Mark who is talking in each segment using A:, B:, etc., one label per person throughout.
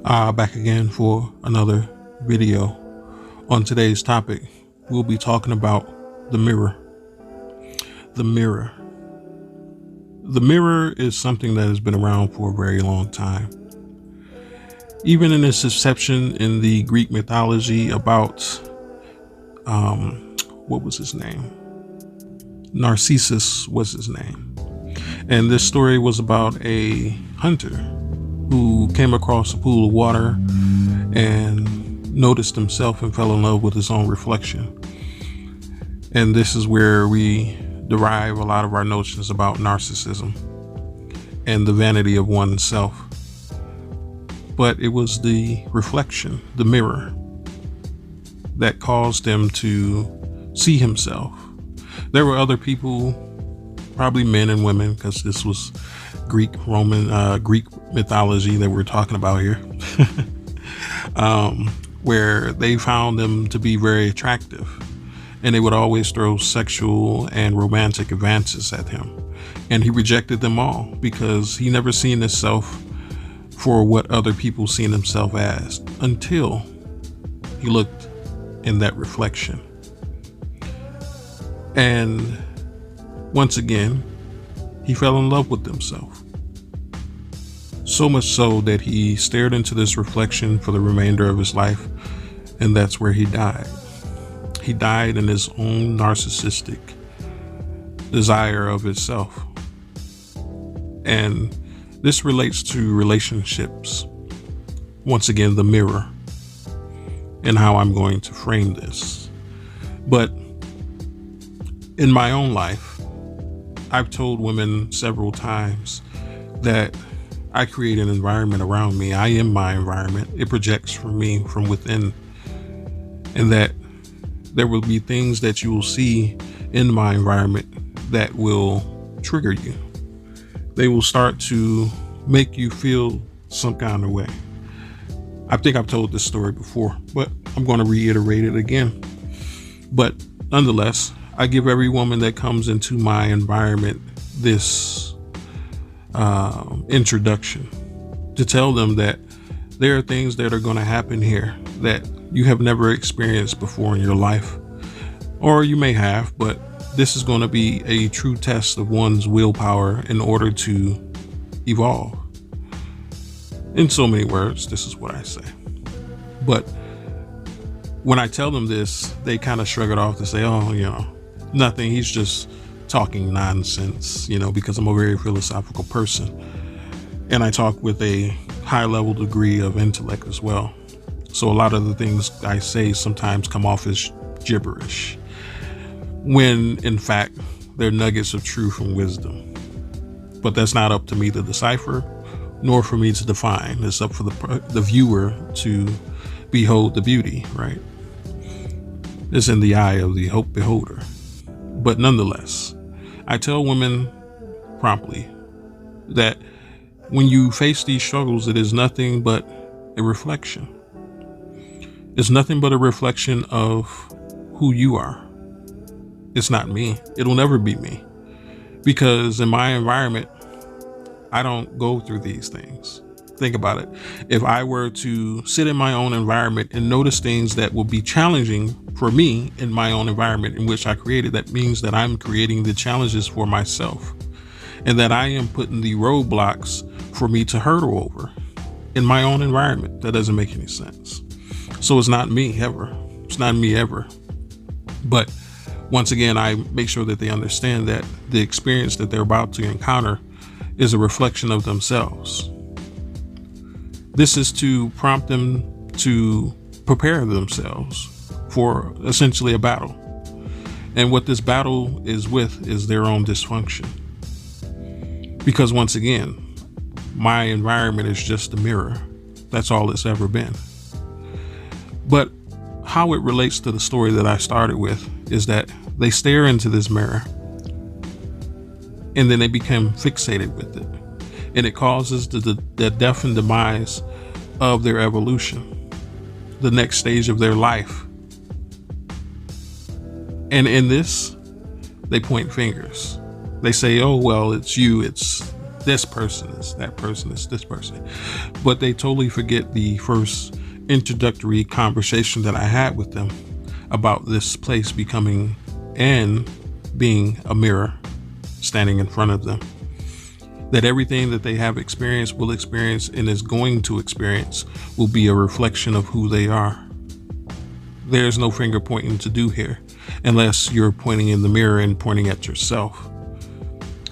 A: Back again for another video. On today's topic, we'll be talking about the mirror. The mirror. The mirror is something that has been around for a very long time. Even in its inception in the Greek mythology about, what was his name? Narcissus was his name. And this story was about a hunter who came across a pool of water and noticed himself and fell in love with his own reflection. And this is where we derive a lot of our notions about narcissism and the vanity of oneself. But it was the reflection, the mirror, that caused him to see himself. There were other people, probably men and women, because this was Greek mythology that we're talking about here, where they found them to be very attractive, and they would always throw sexual and romantic advances at him, and he rejected them all because he never seen himself for what other people seen himself as until he looked in that reflection. And once again, he fell in love with himself. So much so that he stared into this reflection for the remainder of his life, and that's where he died. He died in his own narcissistic desire of itself. And this relates to relationships. Once again, the mirror, and how I'm going to frame this. But in my own life, I've told women several times that I create an environment around me. I am my environment. It projects from me from within. And that there will be things that you will see in my environment that will trigger you. They will start to make you feel some kind of way. I think I've told this story before, but I'm going to reiterate it again. But nonetheless, I give every woman that comes into my environment this introduction to tell them that there are things that are going to happen here that you have never experienced before in your life, or you may have, but this is going to be a true test of one's willpower in order to evolve. In so many words, this is what I say. But when I tell them this, they kind of shrug it off to say, oh, nothing. He's just talking nonsense, because I'm a very philosophical person. And I talk with a high level degree of intellect as well. So a lot of the things I say sometimes come off as gibberish, when in fact they're nuggets of truth and wisdom. But that's not up to me to decipher, nor for me to define. It's up for the viewer to behold the beauty, right? It's in the eye of the beholder. But nonetheless, I tell women promptly that when you face these struggles, it is nothing but a reflection. It's nothing but a reflection of who you are. It's not me. It'll never be me. Because in my environment, I don't go through these things. Think about it. If I were to sit in my own environment and notice things that will be challenging for me in my own environment in which I created, that means that I'm creating the challenges for myself, and that I am putting the roadblocks for me to hurdle over in my own environment. That doesn't make any sense. So it's not me ever. It's not me ever. But once again, I make sure that they understand that the experience that they're about to encounter is a reflection of themselves. This is to prompt them to prepare themselves for essentially a battle. And what this battle is with is their own dysfunction. Because once again, my environment is just a mirror. That's all it's ever been. But how it relates to the story that I started with is that they stare into this mirror and then they become fixated with it. And it causes the death and demise of their evolution, the next stage of their life. And in this, they point fingers. They say, oh, well, it's you. It's this person is that person is this person. But they totally forget the first introductory conversation that I had with them about this place becoming and being a mirror standing in front of them. That everything that they have experienced, will experience, and is going to experience will be a reflection of who they are. There's no finger pointing to do here unless you're pointing in the mirror and pointing at yourself,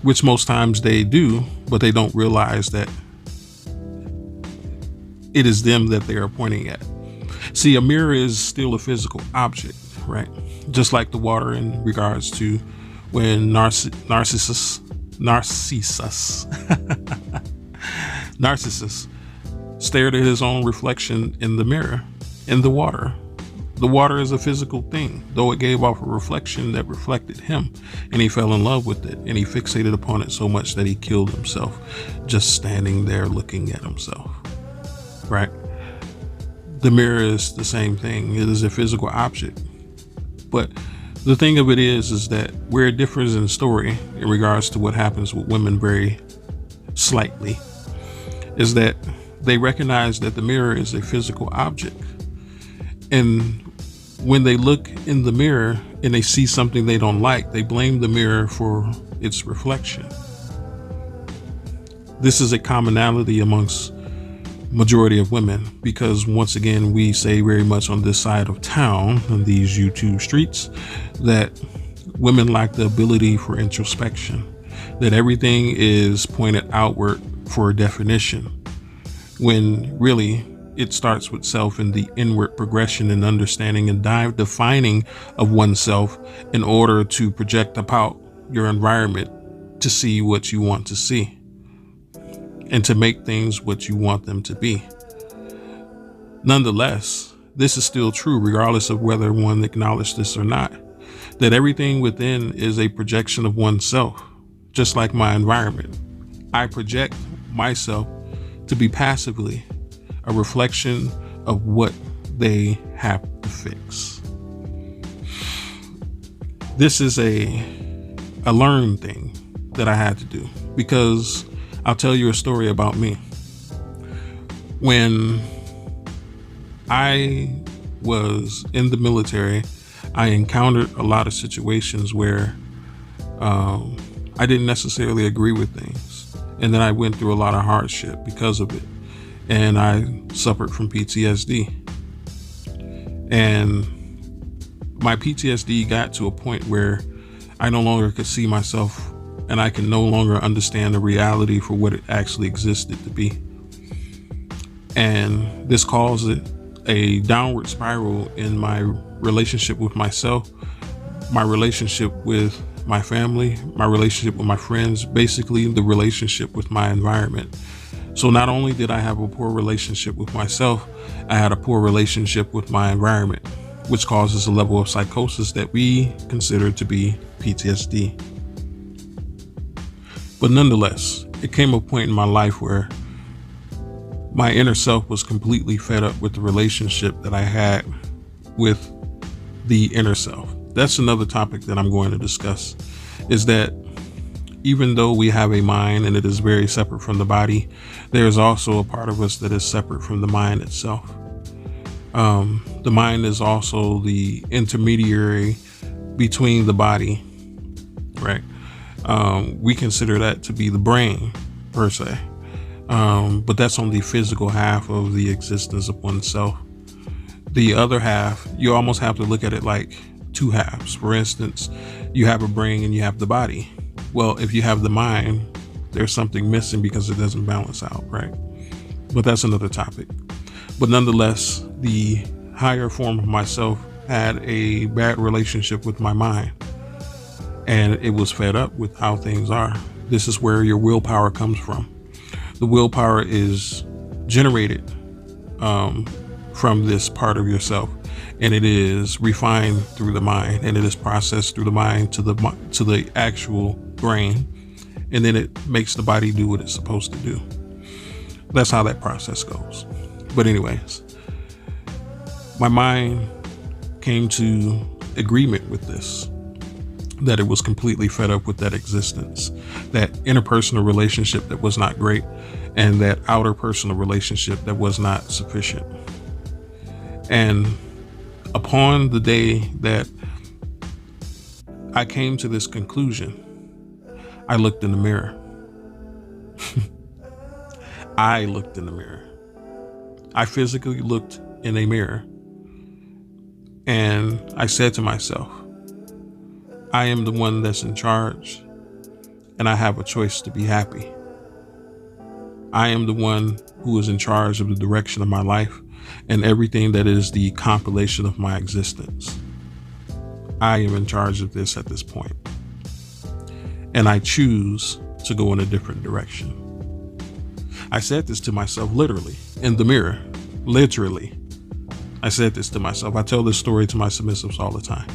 A: which most times they do, but they don't realize that it is them that they are pointing at. See, a mirror is still a physical object, right? Just like the water in regards to when Narcissus stared at his own reflection in the mirror, in the water. The water is a physical thing, though it gave off a reflection that reflected him, and he fell in love with it, and he fixated upon it so much that he killed himself just standing there looking at himself, right? The mirror is the same thing. It is a physical object. But the thing of it is that where it differs in story in regards to what happens with women very slightly is that they recognize that the mirror is a physical object. And when they look in the mirror and they see something they don't like, they blame the mirror for its reflection. This is a commonality amongst majority of women, because once again, we say very much on this side of town, on these YouTube streets, that women lack the ability for introspection, that everything is pointed outward for a definition, when really it starts with self and the inward progression and understanding and defining of oneself in order to project about your environment to see what you want to see and to make things what you want them to be. Nonetheless, this is still true regardless of whether one acknowledges this or not, that everything within is a projection of oneself, just like my environment. I project myself to be passively a reflection of what they have to fix. This is a learned thing that I had to do, because I'll tell you a story about me. When I was in the military, I encountered a lot of situations where I didn't necessarily agree with things. And then I went through a lot of hardship because of it. And I suffered from PTSD. And my PTSD got to a point where I no longer could see myself, and I can no longer understand the reality for what it actually existed to be. And this caused a downward spiral in my relationship with myself, my relationship with my family, my relationship with my friends, basically the relationship with my environment. So not only did I have a poor relationship with myself, I had a poor relationship with my environment, which causes a level of psychosis that we consider to be PTSD. But nonetheless, it came a point in my life where my inner self was completely fed up with the relationship that I had with the inner self. That's another topic that I'm going to discuss, is that even though we have a mind and it is very separate from the body, there is also a part of us that is separate from the mind itself. The mind is also the intermediary between the body, right? We consider that to be the brain per se, but that's only the physical half of the existence of oneself. The other half, you almost have to look at it like two halves. For instance, you have a brain and you have the body. Well, if you have the mind, there's something missing because it doesn't balance out, right? But that's another topic. But nonetheless, the higher form of myself had a bad relationship with my mind, and it was fed up with how things are. This is where your willpower comes from. The willpower is generated from this part of yourself, and it is refined through the mind, and it is processed through the mind to the actual brain, and then it makes the body do what it's supposed to do. That's how that process goes. But anyways, my mind came to agreement with this, that it was completely fed up with that existence, that interpersonal relationship that was not great, and that outer personal relationship that was not sufficient. And upon the day that I came to this conclusion, I looked in the mirror. I looked in the mirror. I physically looked in a mirror, and I said to myself, I am the one that's in charge, and I have a choice to be happy. I am the one who is in charge of the direction of my life and everything that is the compilation of my existence. I am in charge of this at this point, and I choose to go in a different direction. I said this to myself literally in the mirror. Literally. I said this to myself. I tell this story to my submissives all the time.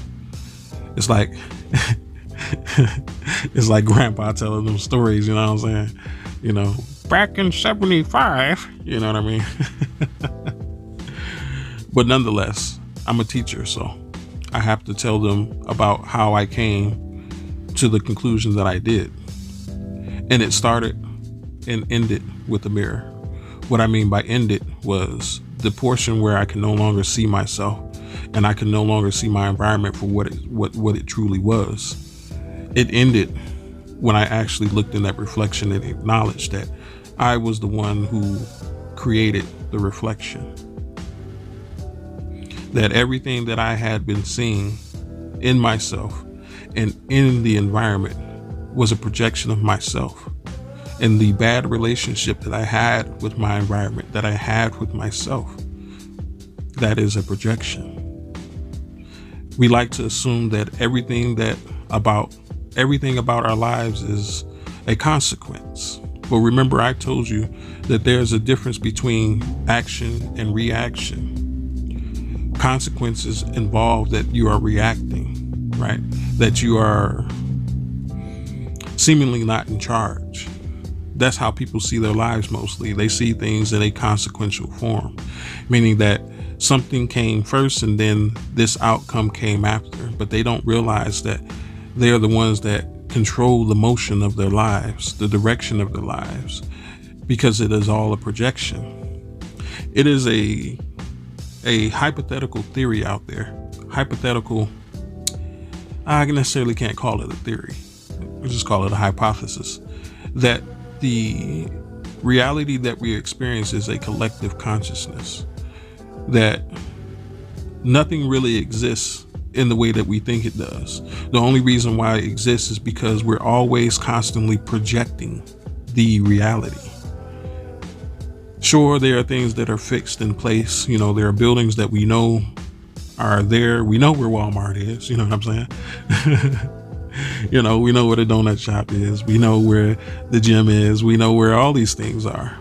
A: It's like it's like grandpa telling them stories, you know what I'm saying? You know, back in 75, you know what I mean? But nonetheless, I'm a teacher, so I have to tell them about how I came to the conclusion that I did. And it started and ended with the mirror. What I mean by ended was the portion where I can no longer see myself, and I can no longer see my environment for what it truly was. It ended when I actually looked in that reflection and acknowledged that I was the one who created the reflection. That everything that I had been seeing in myself and in the environment was a projection of myself. And the bad relationship that I had with my environment, that I had with myself, that is a projection. We like to assume that everything about our lives is a consequence. But remember, I told you that there's a difference between action and reaction. Consequences involve that you are reacting, right? That you are seemingly not in charge. That's how people see their lives mostly. They see things in a consequential form, meaning that something came first and then this outcome came after, but they don't realize that they are the ones that control the motion of their lives, the direction of their lives, because it is all a projection. It is a hypothetical theory out there. Hypothetical, I necessarily can't call it a theory. We just call it a hypothesis, that the reality that we experience is a collective consciousness, that nothing really exists in the way that we think it does. The only reason why it exists is because we're always constantly projecting the reality. Sure, there are things that are fixed in place. You know, there are buildings that we know are there. We know where Walmart is, you know what I'm saying? You know, we know where the donut shop is. We know where the gym is. We know where all these things are.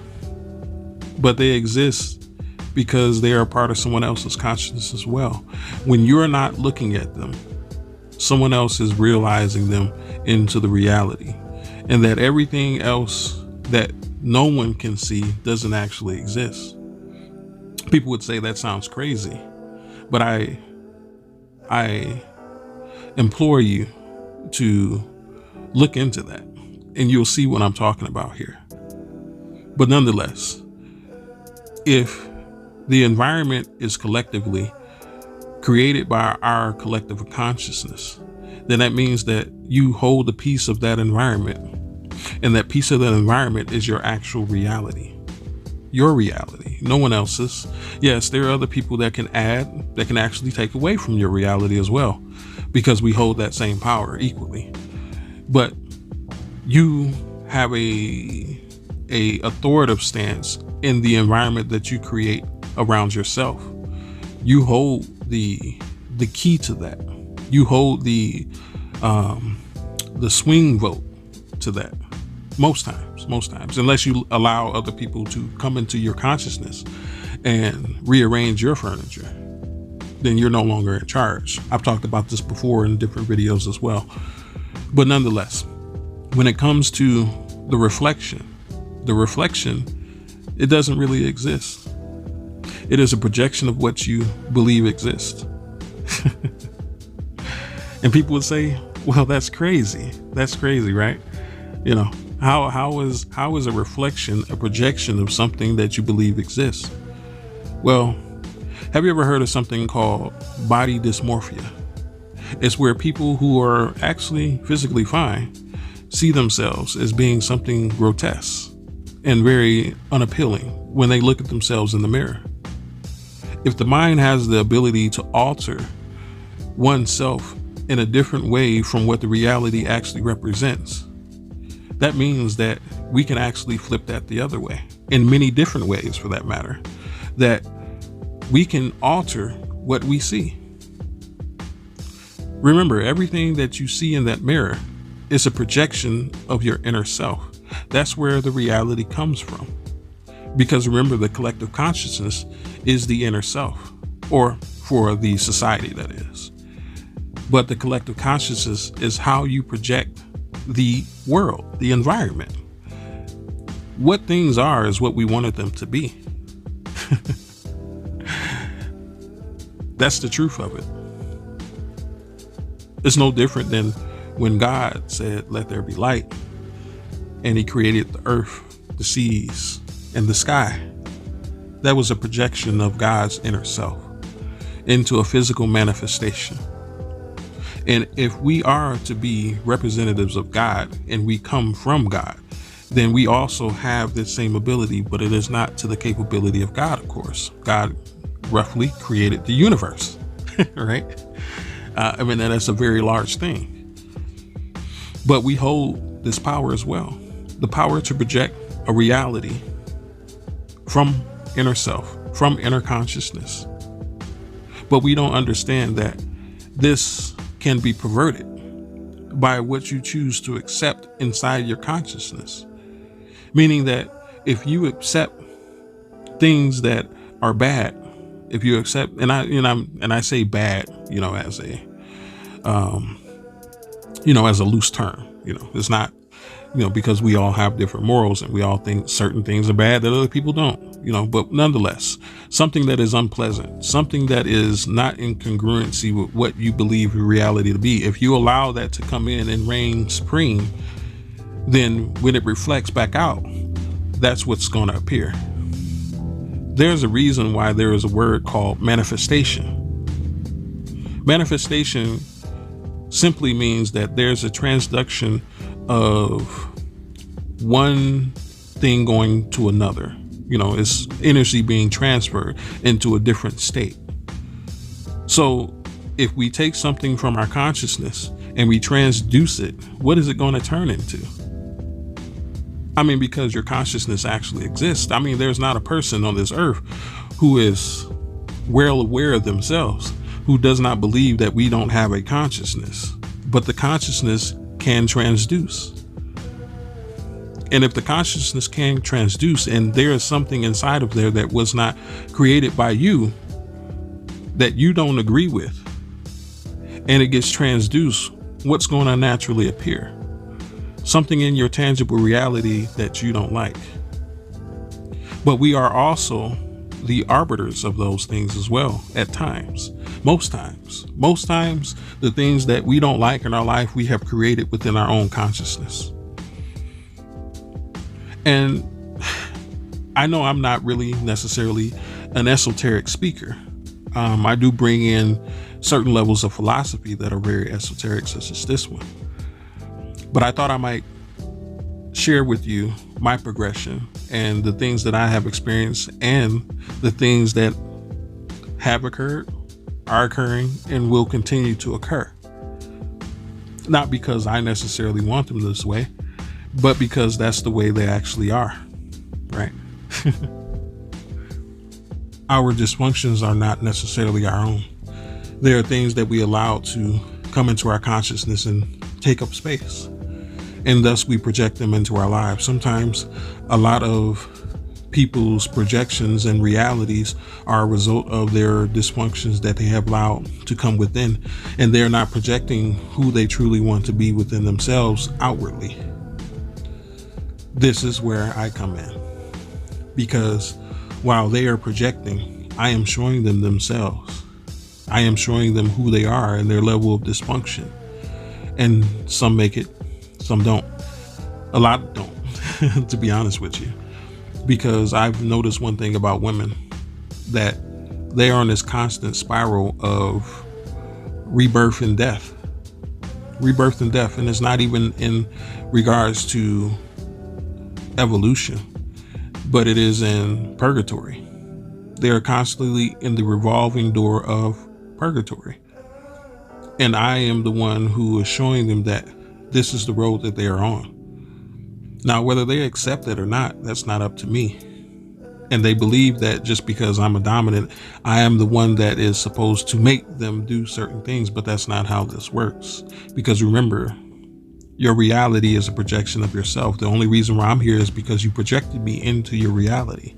A: But they exist because they are part of someone else's consciousness as well. When you're not looking at them, someone else is realizing them into the reality, and that everything else that no one can see doesn't actually exist. People would say that sounds crazy, but I implore you to look into that and you'll see what I'm talking about here. But nonetheless, if the environment is collectively created by our collective consciousness, then that means that you hold a piece of that environment, and that piece of that environment is your actual reality. Your reality, no one else's. Yes, there are other people that can add, that can actually take away from your reality as well, because we hold that same power equally. But you have a authoritative stance in the environment that you create around yourself. You hold the key to that. You hold the swing vote to that. Most times, unless you allow other people to come into your consciousness and rearrange your furniture, then you're no longer in charge. I've talked about this before in different videos as well. But nonetheless, when it comes to the reflection, it doesn't really exist. It is a projection of what you believe exists. And people would say, Well, that's crazy. That's crazy, right? You know, how is a reflection a projection of something that you believe exists? Well, have you ever heard of something called body dysmorphia? It's where people who are actually physically fine see themselves as being something grotesque and very unappealing when they look at themselves in the mirror. If the mind has the ability to alter oneself in a different way from what the reality actually represents, that means that we can actually flip that the other way, in many different ways for that matter, that we can alter what we see. Remember, everything that you see in that mirror is a projection of your inner self. That's where the reality comes from. Because remember, the collective consciousness is the inner self, or for the society, that is. But the collective consciousness is how you project the world, the environment. What things are is what we wanted them to be. That's the truth of it. It's no different than when God said, "Let there be light," and he created the earth, the seas, and the sky. That was a projection of God's inner self into a physical manifestation. And if we are to be representatives of God and we come from God, then we also have this same ability, but it is not to the capability of God, of course. God roughly created the universe, right? And that's a very large thing. But we hold this power as well, the power to project a reality from inner self, from inner consciousness. But we don't understand that this can be perverted by what you choose to accept inside your consciousness. Meaning that if you accept things that are bad, if you accept, and I say bad, as a, as a loose term, it's not, because we all have different morals and we all think certain things are bad that other people don't, but nonetheless, something that is unpleasant, something that is not in congruency with what you believe reality to be. If you allow that to come in and reign supreme, then when it reflects back out, that's what's going to appear. There's a reason why there is a word called manifestation. Manifestation simply means that there's a transduction of one thing going to another. It's energy being transferred into a different state. So if we take something from our consciousness and we transduce it, what is it going to turn into? Because your consciousness actually exists. There's not a person on this earth who is well aware of themselves, who does not believe that we don't have a consciousness, but the consciousness can transduce. And if the consciousness can transduce and there is something inside of there that was not created by you that you don't agree with, and it gets transduced, what's going to naturally appear? Something in your tangible reality that you don't like. But we are also the arbiters of those things as well at times. Most times, the things that we don't like in our life, we have created within our own consciousness. And I know I'm not really necessarily an esoteric speaker. I do bring in certain levels of philosophy that are very esoteric, such as this one. But I thought I might share with you my progression and the things that I have experienced and the things that have occurred, are occurring, and will continue to occur. Not because I necessarily want them this way, but because that's the way they actually are, right? Our dysfunctions are not necessarily our own. There are things that we allow to come into our consciousness and take up space. And thus we project them into our lives. Sometimes a lot of people's projections and realities are a result of their dysfunctions that they have allowed to come within, and they're not projecting who they truly want to be within themselves outwardly. This is where I come in, because while they are projecting, I am showing them themselves. I am showing them who they are and their level of dysfunction. And some make it, some don't. A lot don't, to be honest with you. Because I've noticed one thing about women, that they are on this constant spiral of rebirth and death. Rebirth and death. And it's not even in regards to evolution, but it is in purgatory. They are constantly in the revolving door of purgatory. And I am the one who is showing them that this is the road that they are on. Now, whether they accept it or not, that's not up to me. And they believe that just because I'm a dominant, I am the one that is supposed to make them do certain things, but that's not how this works. Because remember, your reality is a projection of yourself. The only reason why I'm here is because you projected me into your reality,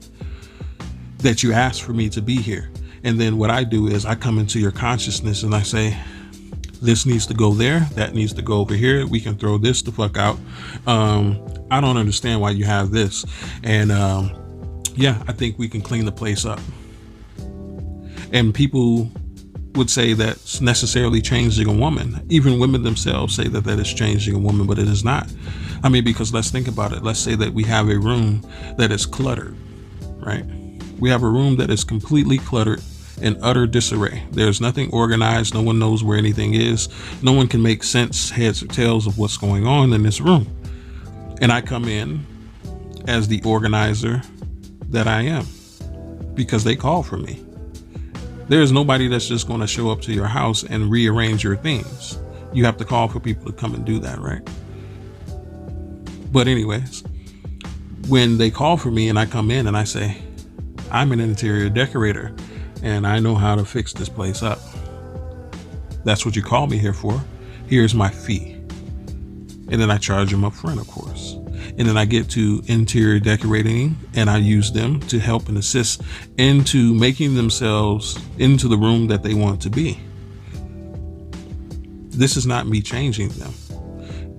A: that you asked for me to be here. And then what I do is I come into your consciousness and I say, this needs to go there, that needs to go over here. We can throw this the fuck out. I don't understand why you have this. And yeah, I think we can clean the place up. And people would say that's necessarily changing a woman. Even women themselves say that is changing a woman, but it is not. I mean, because let's think about it. Let's say that we have a room that is cluttered, right? We have a room that is completely cluttered, in utter disarray. There's nothing organized. No one knows where anything is. No one can make sense, heads or tails, of what's going on in this room. And I come in as the organizer that I am, because they call for me. There's nobody that's just going to show up to your house and rearrange your things. You have to call for people to come and do that, right? But anyways, when they call for me and I come in and I say, I'm an interior decorator and I know how to fix this place up. That's what you call me here for. Here's my fee. And then I charge them up front, of course. And then I get to interior decorating and I use them to help and assist into making themselves into the room that they want to be. This is not me changing them.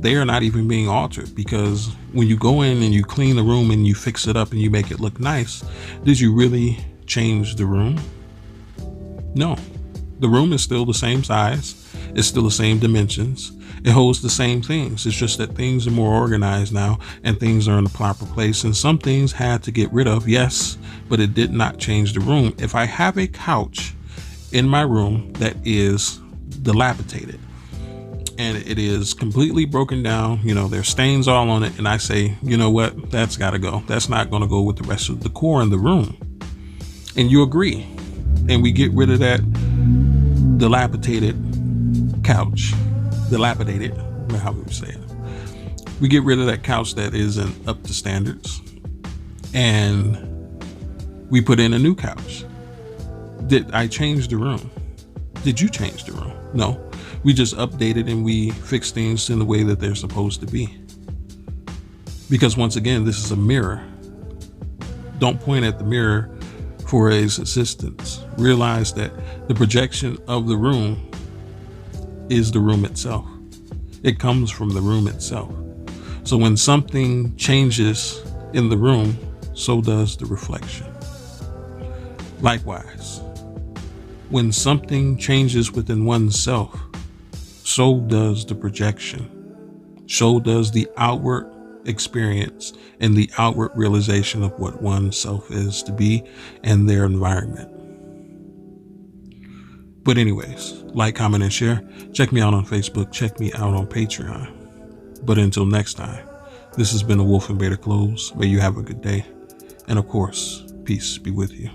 A: They are not even being altered, because when you go in and you clean the room and you fix it up and you make it look nice, did you really change the room? No, the room is still the same size. It's still the same dimensions. It holds the same things. It's just that things are more organized now and things are in the proper place. And some things had to get rid of, yes, but it did not change the room. If I have a couch in my room that is dilapidated and it is completely broken down, you know, there's stains all on it, and I say, you know what, that's got to go. That's not going to go with the rest of the decor in the room. And you agree. And we get rid of that dilapidated couch. Dilapidated, how would we say it? We get rid of that couch that isn't up to standards, and we put in a new couch. Did I change the room? Did you change the room? No, we just updated and we fixed things in the way that they're supposed to be. Because once again, this is a mirror. Don't point at the mirror for his assistance. Realize that the projection of the room is the room itself. It comes from the room itself. So when something changes in the room, so does the reflection. Likewise, when something changes within oneself, so does the projection. So does the outward experience and the outward realization of what oneself is to be and their environment. But anyways, like, comment, and share. Check me out on Facebook. Check me out on Patreon. But until next time, this has been the Wolf in Better Clothes. May you have a good day. And of course, peace be with you.